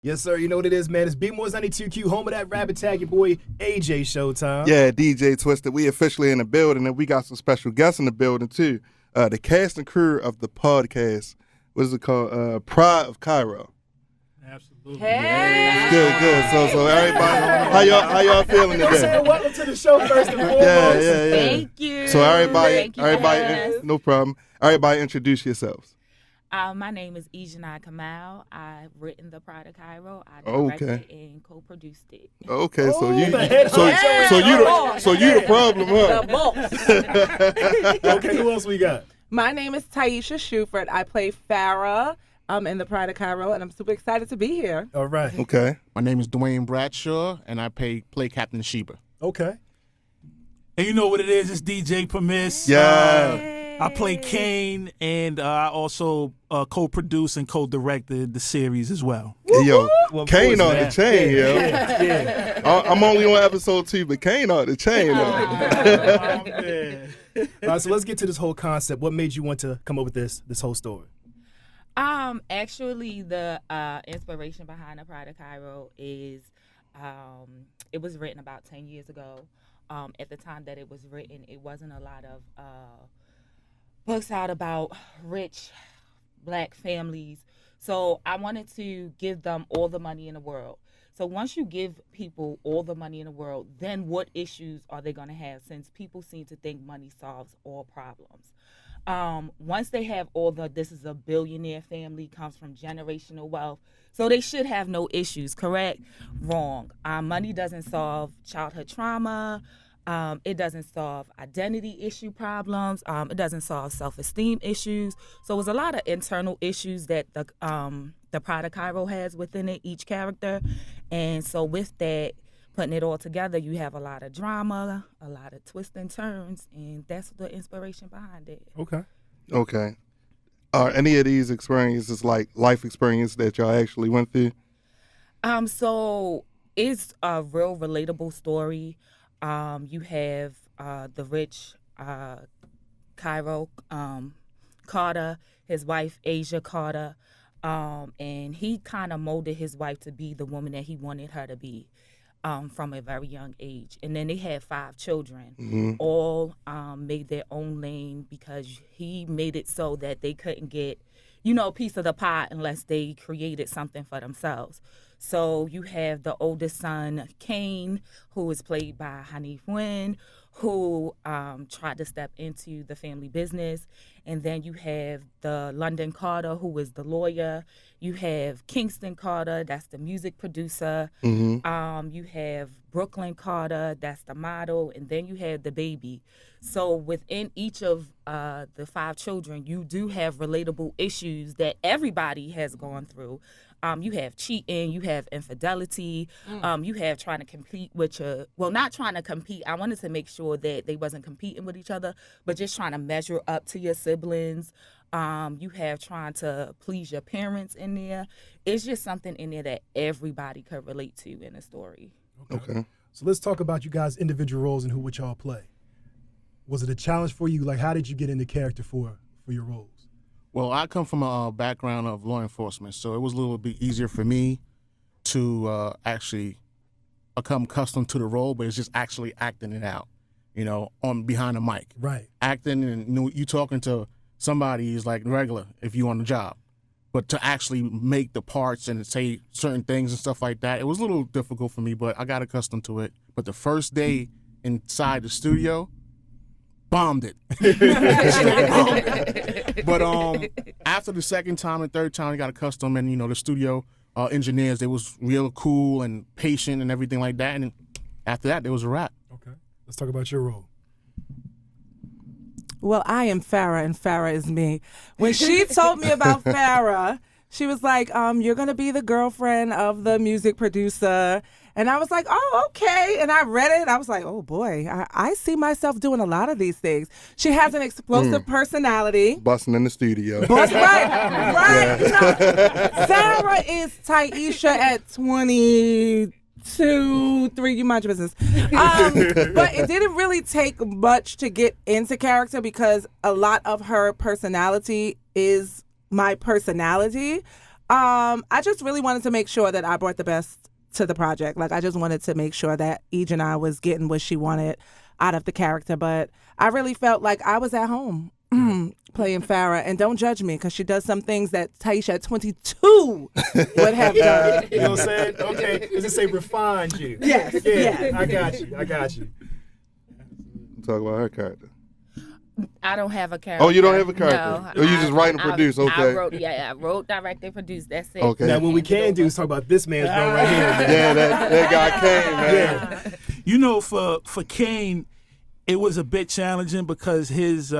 Yes, sir. You know what it is, man. It's B-More's 92Q, home of that rabbit tag, your boy AJ Showtime. Yeah, DJ Twisted. We officially in the building, and we got some special guests in the building, too. The cast and crew of the podcast. What is it called? Pride of Kyro. Absolutely. Hey. Good. So everybody, how y'all feeling today? Welcome to the show first and foremost. Yeah. Thank you. So everybody, Yes. no problem. Everybody introduce yourselves. My name is Ejanai Kamal. I've written the Pride of Kyro. I Okay. directed and co-produced it. Okay, so you the head the problem, huh? The boss. Okay, who else we got? My name is Taisha Shuford. I play Farrah in the Pride of Kyro, and I'm super excited to be here. All right. Okay. My name is Dwayne Bradshaw, and I play Captain Sheba. Okay. And you know what it is? It's DJ Permiss. Yeah. I play Kane, and I also co-produced and co-directed the series as well. Hey, yo, Well, Kane boys, on man. the chain, yo. Yeah. I'm only on episode 2, but Kane on the chain, though. All right, so let's get to this whole concept. What made you want to come up with this whole story? Actually, the inspiration behind the Pride of Kyro is it was written about 10 years ago. At the time that it was written, it wasn't a lot of books out about rich black families. So I wanted to give them all the money in the world. So once you give people all the money in the world, then what issues are they going to have, since people seem to think money solves all problems? Once they have this is a billionaire family, comes from generational wealth, so they should have no issues, correct? Wrong. Money doesn't solve childhood trauma. It doesn't solve identity issue problems. It doesn't solve self-esteem issues. So there's a lot of internal issues that the Pride of Kyro has within it, each character. And so with that, putting it all together, you have a lot of drama, a lot of twists and turns, and that's the inspiration behind it. Okay. Are any of these experiences like life experience that y'all actually went through? So it's a real relatable story. You have the rich Kyro Carter, his wife Asia Carter, and he kind of molded his wife to be the woman that he wanted her to be from a very young age. And then they had 5 children, all made their own lane because he made it so that they couldn't get, a piece of the pie unless they created something for themselves. So you have the oldest son, Kane, who is played by Hanif Wynn, who tried to step into the family business. And then you have the London Carter, who is the lawyer. You have Kingston Carter, that's the music producer. You have Brooklyn Carter, that's the model. And then you have the baby. So within each of the 5 children, you do have relatable issues that everybody has gone through. You have cheating, you have infidelity, you have trying to compete with not trying to compete. I wanted to make sure that they wasn't competing with each other, but just trying to measure up to your siblings. You have trying to please your parents in there. It's just something in there that everybody could relate to in a story. Okay. So let's talk about you guys' individual roles and which y'all play. Was it a challenge for you? Like, how did you get into character for your roles? Well, I come from a background of law enforcement, so it was a little bit easier for me to actually become accustomed to the role, but it's just actually acting it out, on behind the mic. Right. Acting and you talking to somebody is like regular if you on the job, but to actually make the parts and say certain things and stuff like that, it was a little difficult for me, but I got accustomed to it. But the first day inside the studio, bombed it. But after the second time and third time, I got accustomed, and the studio engineers, they was real cool and patient and everything like that. And after that, there was a wrap. Okay, let's talk about your role. Well, I am Farrah, and Farrah is me. When she told me about Farrah, she was like, you're going to be the girlfriend of the music producer. And I was like, oh, okay. And I read it. I was like, oh, boy, I see myself doing a lot of these things. She has an explosive personality. Busting in the studio. Right. Sarah is Taisha at 22, 3, you mind your business. But it didn't really take much to get into character because a lot of her personality is my personality. I just really wanted to make sure that I brought the best to the project. Like, I just wanted to make sure that Ejana was getting what she wanted out of the character. But I really felt like I was at home playing Farrah. And don't judge me, because she does some things that Taisha at 22 would have done. You know what I'm saying? Okay, does it say refined you? Yes, Yeah, yes. I got you. Talk about her character. I don't have a character. Oh, you don't have a character? No. Oh, you just write and produce, okay. I wrote, directed, produced. That's it. Okay. Now, what we can do is talk about this man's role right here. Man. Yeah, that guy came, man. Yeah. You know, for Kane, it was a bit challenging because his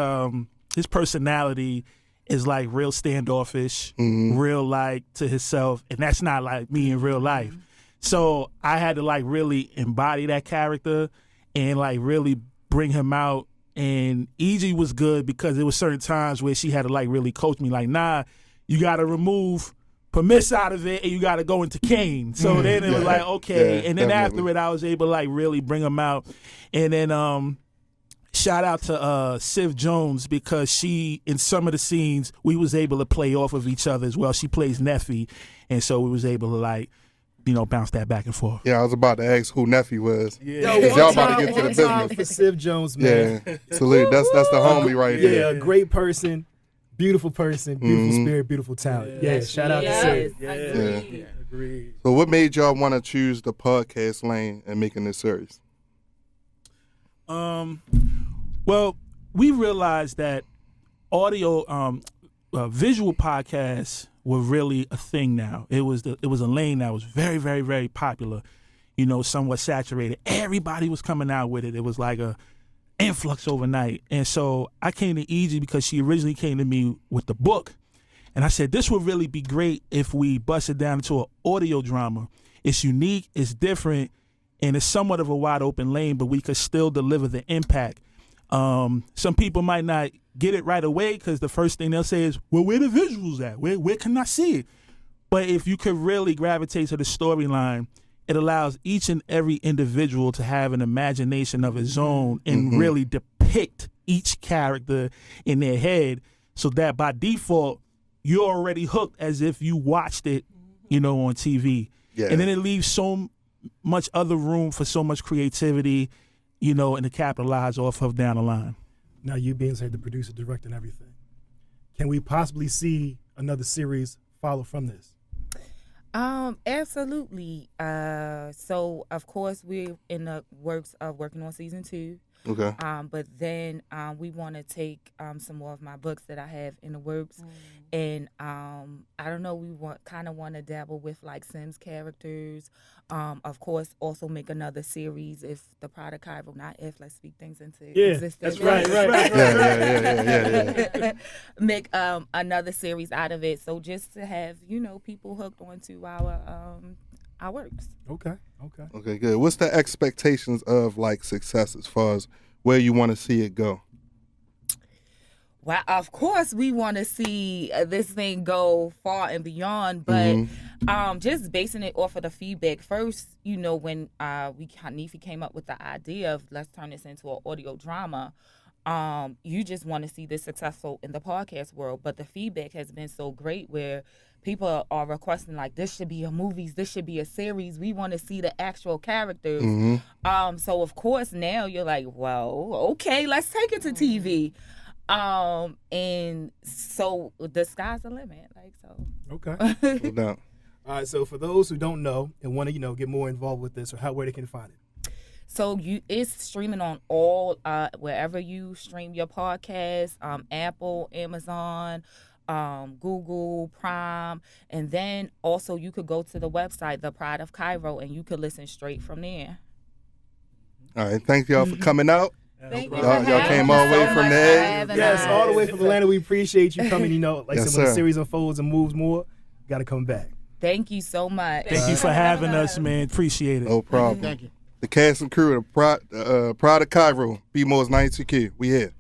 personality is like real standoffish, real like to himself, and that's not like me in real life. So I had to like really embody that character and like really bring him out. And E.G. was good because there was certain times where she had to like really coach me, like, nah, you got to remove Permiss out of it and you got to go into Kane. So then it was like, okay. Yeah, and then definitely. after it, I was able to like really bring him out. And then shout out to Civ Jones, because she, in some of the scenes, we was able to play off of each other as well. She plays Neffy, and so we was able to like, you know, bounce that back and forth. Yeah, I was about to ask who Neffy was. Yo, Y'all about to get to the one time business. for Civ Jones, man. Yeah, salute. That's the homie right Yeah, there. a great person, beautiful spirit, beautiful talent. Yeah, shout out to Civ. Yeah. Agreed. So what made y'all want to choose the podcast lane and making this series? Well, we realized that audio, visual podcasts were really a thing now. It was a lane that was very, very, very popular. You know, somewhat saturated. Everybody was coming out with it. It was like a influx overnight. And so I came to E.G. because she originally came to me with the book, and I said this would really be great if we bust it down into an audio drama. It's unique, it's different, and it's somewhat of a wide open lane, but we could still deliver the impact. Some people might not get it right away because the first thing they'll say is, well, where the visuals at? Where can I see it? But if you could really gravitate to the storyline, it allows each and every individual to have an imagination of his own and really depict each character in their head, so that by default, you're already hooked as if you watched it, you know, on TV. Yeah. And then it leaves so much other room for so much creativity, you know, and to capitalize off of down the line. Now, you being, say, the producer, director, and everything, can we possibly see another series follow from this? Absolutely. So of course we're in the works of working on season 2. Okay. But then we want to take some more of my books that I have in the works, and I don't know, we kind of want to dabble with like Sims characters. Of course, also make another series if the Pride of Kyro, not if, let's speak things into existence. That's right. Yeah. Make another series out of it. So just to have, you know, people hooked onto our works. Okay. Okay, good. What's the expectations of like success as far as where you want to see it go? Well, of course, we want to see this thing go far and beyond, but just basing it off of the feedback. First, you know, when Nefi came up with the idea of let's turn this into an audio drama, you just want to see this successful in the podcast world. But the feedback has been so great where people are requesting like, this should be a movie, this should be a series. We want to see the actual characters. So of course now you're like, well, okay, let's take it to TV. And so the sky's the limit. Like, so. Okay. No doubt. All right. So for those who don't know and want to, you know, get more involved with this, or where they can find it. So it's streaming on all wherever you stream your podcast, Apple, Amazon, Google, Prime, and then also you could go to the website, the Pride of Kyro, and you could listen straight from there. All right. Thank y'all for coming out. Thank you. Y'all came all the way from the edge. Yes, all the way from Atlanta. We appreciate you coming. You know, like I Yes, said, when the sir. series unfolds and moves more, got to come back. Thank you so much. Thank you for having us, man. Appreciate it. No problem. Thank you. The cast and crew of Pride of Kyro, B-More's 92Q. We here.